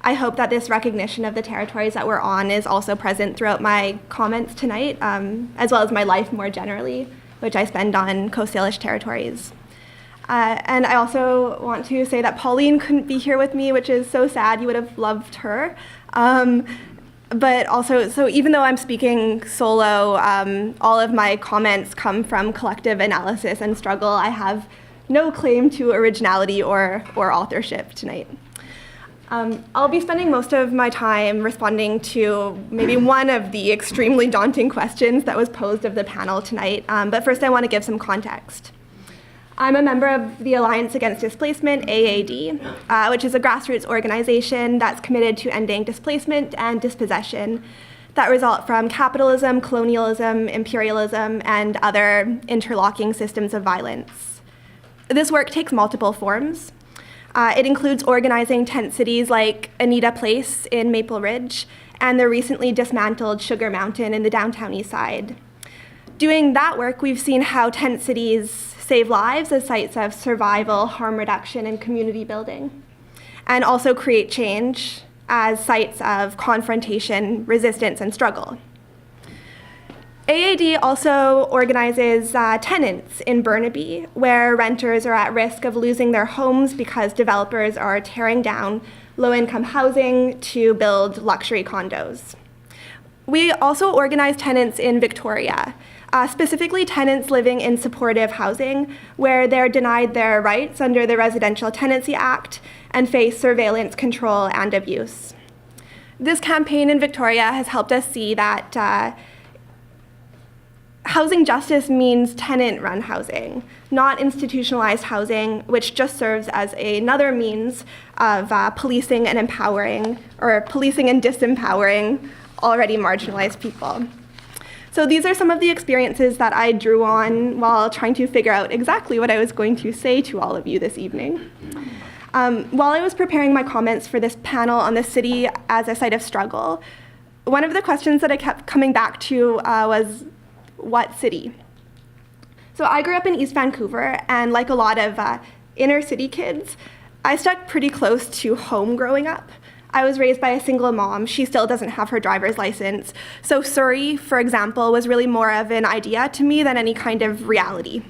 I hope that this recognition of the territories that we're on is also present throughout my comments tonight, as well as my life more generally, which I spend on Coast Salish territories. And I also want to say that Pauline couldn't be here with me, which is so sad. You would have loved her. But also, so even though I'm speaking solo, all of my comments come from collective analysis and struggle. I have no claim to originality or authorship tonight. I'll be spending most of my time responding to maybe one of the extremely daunting questions that was posed of the panel tonight, but first I want to give some context. I'm a member of the Alliance Against Displacement, AAD, which is a grassroots organization that's committed to ending displacement and dispossession that result from capitalism, colonialism, imperialism, and other interlocking systems of violence. This work takes multiple forms. It includes organizing tent cities like Anita Place in Maple Ridge and the recently dismantled Sugar Mountain in the downtown east side. Doing that work, we've seen how tent cities save lives as sites of survival, harm reduction, and community building, and also create change as sites of confrontation, resistance, and struggle. AAD also organizes tenants in Burnaby, where renters are at risk of losing their homes because developers are tearing down low-income housing to build luxury condos. We also organize tenants in Victoria, specifically tenants living in supportive housing, where they're denied their rights under the Residential Tenancy Act and face surveillance, control, and abuse. This campaign in Victoria has helped us see that housing justice means tenant-run housing, not institutionalized housing, which just serves as another means of policing and empowering, or policing and disempowering already marginalized people. So these are some of the experiences that I drew on while trying to figure out exactly what I was going to say to all of you this evening. While I was preparing my comments for this panel on the city as a site of struggle, one of the questions that I kept coming back to was, what city? So I grew up in East Vancouver, and like a lot of inner city kids, I stuck pretty close to home growing up. I was raised by a single mom. She still doesn't have her driver's license. So Surrey, for example, was really more of an idea to me than any kind of reality.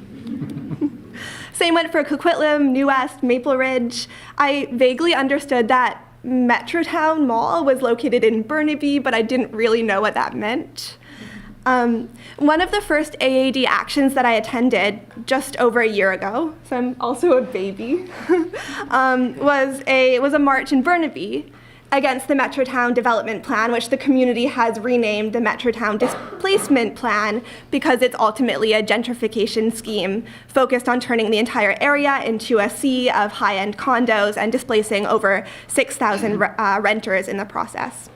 Same went for Coquitlam, New West, Maple Ridge. I vaguely understood that Metrotown Mall was located in Burnaby, but I didn't really know what that meant. One of the first AAD actions that I attended just over a year ago, so I'm also a baby, was a march in Burnaby against the Metrotown Development Plan, which the community has renamed the Metrotown Displacement Plan because it's ultimately a gentrification scheme focused on turning the entire area into a sea of high-end condos and displacing over 6,000 renters in the process.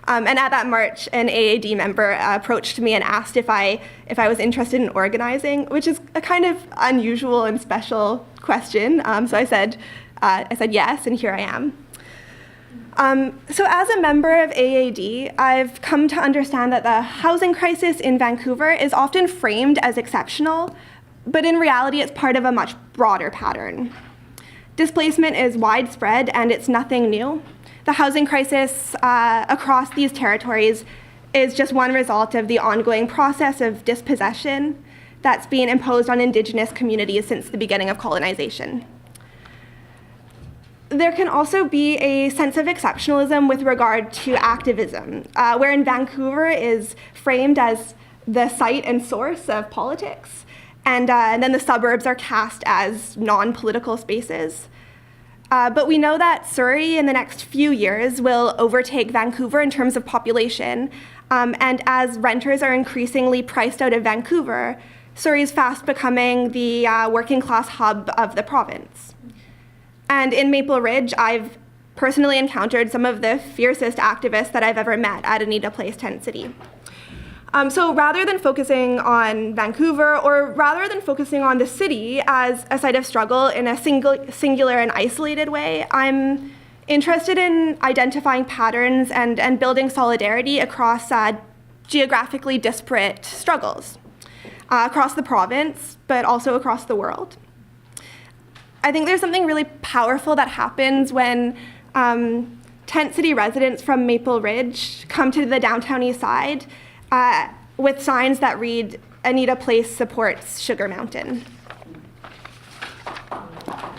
And at that march, an AAD member approached me and asked if I was interested in organizing, which is a kind of unusual and special question. So I said yes, and here I am. So as a member of AAD, I've come to understand that the housing crisis in Vancouver is often framed as exceptional, but in reality, it's part of a much broader pattern. Displacement is widespread, and it's nothing new. The housing crisis across these territories is just one result of the ongoing process of dispossession that's being imposed on Indigenous communities since the beginning of colonization. There can also be a sense of exceptionalism with regard to activism, wherein Vancouver is framed as the site and source of politics, and then the suburbs are cast as non-political spaces. But we know that Surrey in the next few years will overtake Vancouver in terms of population, and as renters are increasingly priced out of Vancouver, Surrey is fast becoming the working class hub of the province. And in Maple Ridge, I've personally encountered some of the fiercest activists that I've ever met at Anita Place tent city. So rather than focusing on Vancouver, or rather than focusing on the city as a site of struggle in a singular and isolated way, I'm interested in identifying patterns and building solidarity across geographically disparate struggles, across the province, but also across the world. I think there's something really powerful that happens when tent city residents from Maple Ridge come to the downtown east side with signs that read, "Anita Place supports Sugar Mountain."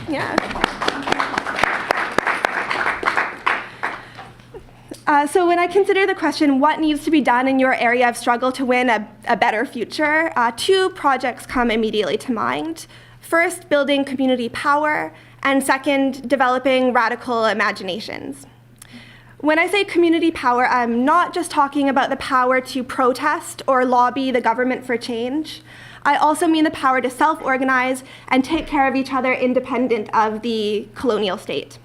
Yeah. So when I consider the question, what needs to be done in your area of struggle to win a better future, two projects come immediately to mind. First, building community power, and second, developing radical imaginations. When I say community power, I'm not just talking about the power to protest or lobby the government for change. I also mean the power to self-organize and take care of each other independent of the colonial state.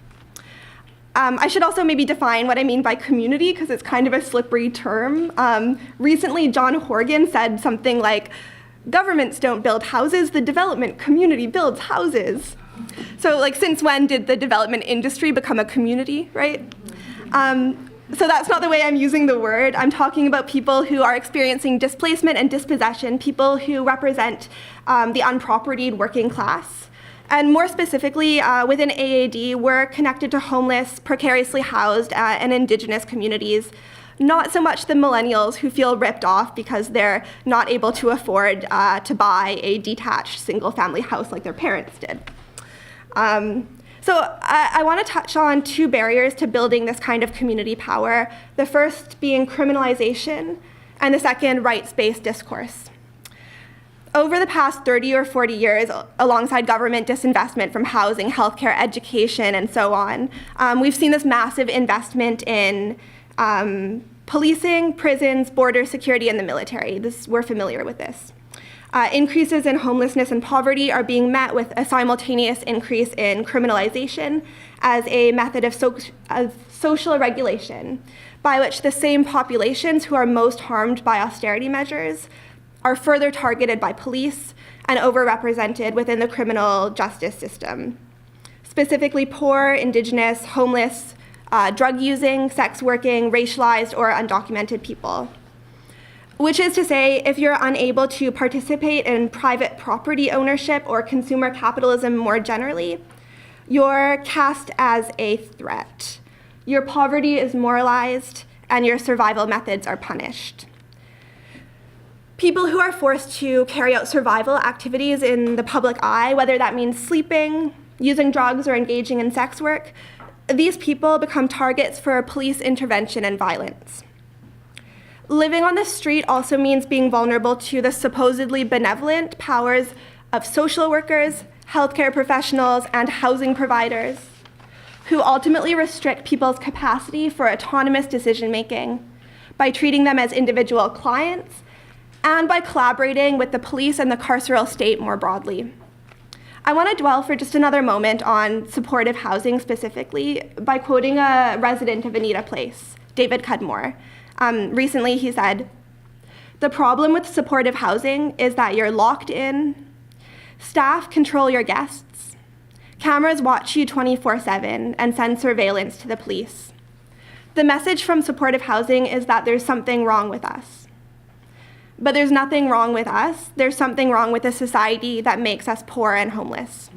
I should also maybe define what I mean by community, because it's kind of a slippery term. Recently, John Horgan said something like, "Governments don't build houses, the development community builds houses." So like, since when did the development industry become a community, right? So that's not the way I'm using the word. I'm talking about people who are experiencing displacement and dispossession, people who represent the unpropertied working class. And more specifically, within AAD, we're connected to homeless, precariously housed, and Indigenous communities, not so much the millennials who feel ripped off because they're not able to afford to buy a detached single-family house like their parents did. So I want to touch on two barriers to building this kind of community power, the first being criminalization, and the second, rights-based discourse. Over the past 30 or 40 years, alongside government disinvestment from housing, healthcare, education, and so on, we've seen this massive investment in policing, prisons, border security, and the military. We're familiar with this. Increases in homelessness and poverty are being met with a simultaneous increase in criminalization as a method of social regulation, by which the same populations who are most harmed by austerity measures are further targeted by police and overrepresented within the criminal justice system. Specifically, poor, Indigenous, homeless, drug-using, sex-working, racialized, or undocumented people. Which is to say, if you're unable to participate in private property ownership or consumer capitalism more generally, you're cast as a threat. Your poverty is moralized, and your survival methods are punished. People who are forced to carry out survival activities in the public eye, whether that means sleeping, using drugs, or engaging in sex work, these people become targets for police intervention and violence. Living on the street also means being vulnerable to the supposedly benevolent powers of social workers, healthcare professionals, and housing providers, who ultimately restrict people's capacity for autonomous decision-making by treating them as individual clients and by collaborating with the police and the carceral state more broadly. I want to dwell for just another moment on supportive housing specifically by quoting a resident of Anita Place, David Cudmore. Recently he said, "The problem with supportive housing is that you're locked in, staff control your guests, cameras watch you 24/7 and send surveillance to the police. The message from supportive housing is that there's something wrong with us. But there's nothing wrong with us. There's something wrong with a society that makes us poor and homeless."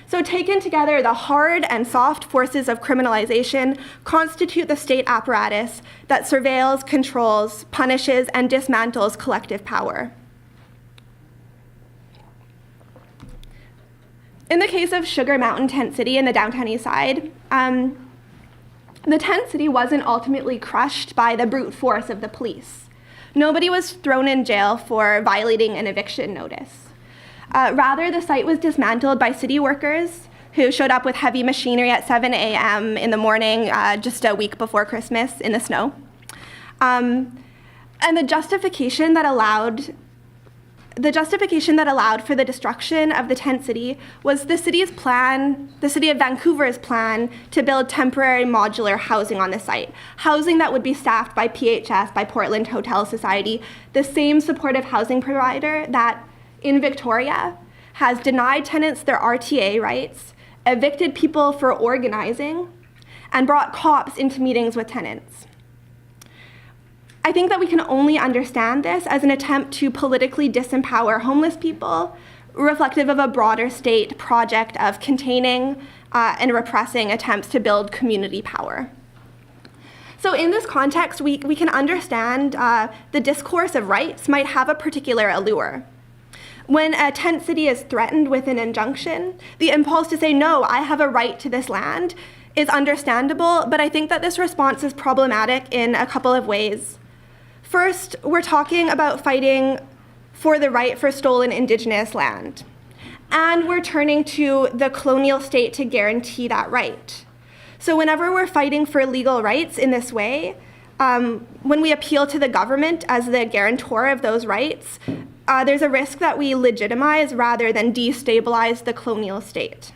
So taken together, the hard and soft forces of criminalization constitute the state apparatus that surveils, controls, punishes, and dismantles collective power. In the case of Sugar Mountain Tent City in the downtown east side, the tent city wasn't ultimately crushed by the brute force of the police. Nobody was thrown in jail for violating an eviction notice. Rather, the site was dismantled by city workers who showed up with heavy machinery at 7 a.m. in the morning just a week before Christmas in the snow. And the justification that allowed for the destruction of the tent city was the city of Vancouver's plan to build temporary modular housing on the site, housing that would be staffed by PHS, by Portland Hotel Society, the same supportive housing provider that in Victoria has denied tenants their RTA rights, evicted people for organizing, and brought cops into meetings with tenants. I think that we can only understand this as an attempt to politically disempower homeless people, reflective of a broader state project of containing and repressing attempts to build community power. So in this context, we can understand the discourse of rights might have a particular allure. When a tent city is threatened with an injunction, the impulse to say, no, I have a right to this land is understandable, but I think that this response is problematic in a couple of ways. First, we're talking about fighting for the right for stolen Indigenous land, and we're turning to the colonial state to guarantee that right. So whenever we're fighting for legal rights in this way, when we appeal to the government as the guarantor of those rights, there's a risk that we legitimize rather than destabilize the colonial state.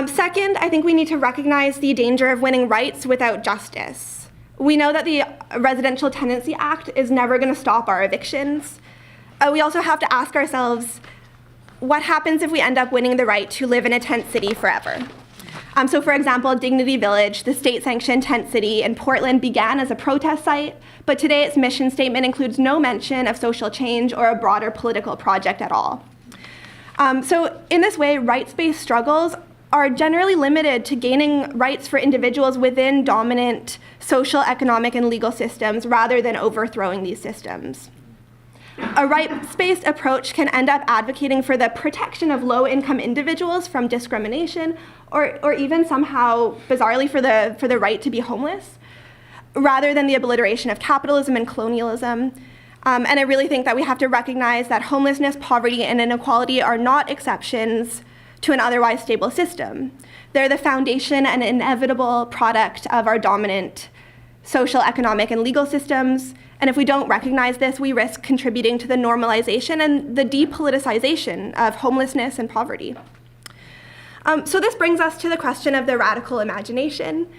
Second, I think we need to recognize the danger of winning rights without justice. We know that the Residential Tenancy Act is never going to stop our evictions. We also have to ask ourselves, what happens if we end up winning the right to live in a tent city forever? So for example, Dignity Village, the state-sanctioned tent city in Portland, began as a protest site, but today its mission statement includes no mention of social change or a broader political project at all. So in this way, rights-based struggles are generally limited to gaining rights for individuals within dominant social, economic, and legal systems rather than overthrowing these systems. A rights-based approach can end up advocating for the protection of low-income individuals from discrimination, or even somehow, bizarrely, for the right to be homeless, rather than the obliteration of capitalism and colonialism. And I really think that we have to recognize that homelessness, poverty, and inequality are not exceptions to an otherwise stable system. They're the foundation and inevitable product of our dominant social, economic, and legal systems. And if we don't recognize this, we risk contributing to the normalization and the depoliticization of homelessness and poverty. So this brings us to the question of the radical imagination.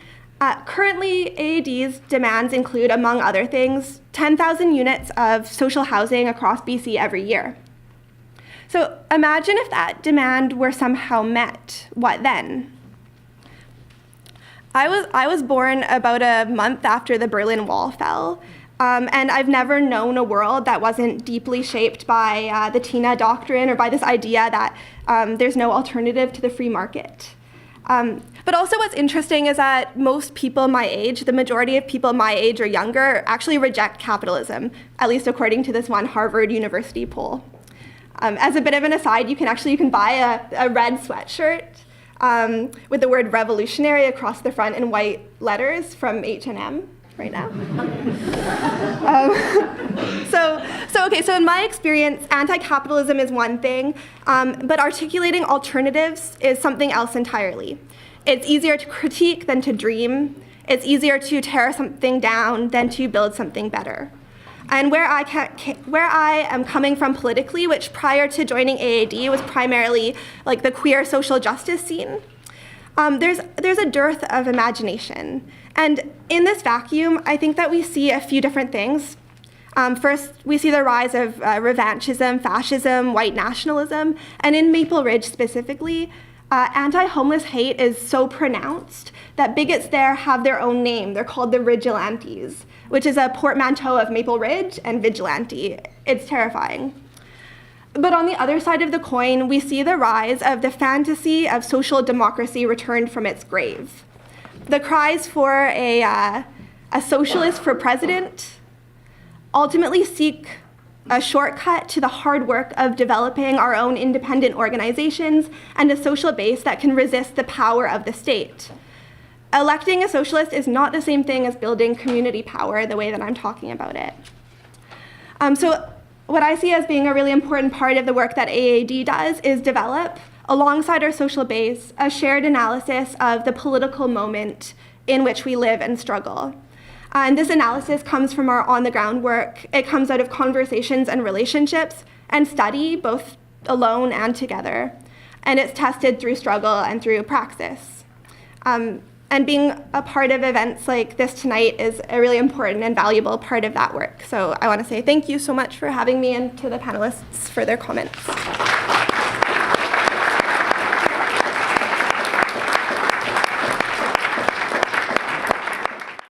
Currently, AAD's demands include, among other things, 10,000 units of social housing across BC every year. So imagine if that demand were somehow met. What then? I was born about a month after the Berlin Wall fell, and I've never known a world that wasn't deeply shaped by the TINA doctrine or by this idea that there's no alternative to the free market. But also what's interesting is that most people my age, the majority of people my age or younger, actually reject capitalism, at least according to this one Harvard University poll. As a bit of an aside, you can buy a red sweatshirt with the word revolutionary across the front in white letters from H&M right now. So in my experience, anti-capitalism is one thing, but articulating alternatives is something else entirely. It's easier to critique than to dream. It's easier to tear something down than to build something better. And where I am coming from politically, which prior to joining AAD was primarily like the queer social justice scene, there's a dearth of imagination. And in this vacuum, I think that we see a few different things. First, we see the rise of revanchism, fascism, white nationalism, and in Maple Ridge specifically, anti-homeless hate is so pronounced that bigots there have their own name. They're called the Rigilantes, which is a portmanteau of Maple Ridge and vigilante. It's terrifying. But on the other side of the coin, we see the rise of the fantasy of social democracy returned from its grave. The cries for a socialist for president ultimately seek a shortcut to the hard work of developing our own independent organizations and a social base that can resist the power of the state. Electing a socialist is not the same thing as building community power the way that I'm talking about it. So what I see as being a really important part of the work that AAD does is develop, alongside our social base, a shared analysis of the political moment in which we live and struggle. And this analysis comes from our on-the-ground work. It comes out of conversations and relationships and study, both alone and together. And it's tested through struggle and through praxis. And being a part of events like this tonight is a really important and valuable part of that work. So I want to say thank you so much for having me, and to the panelists for their comments.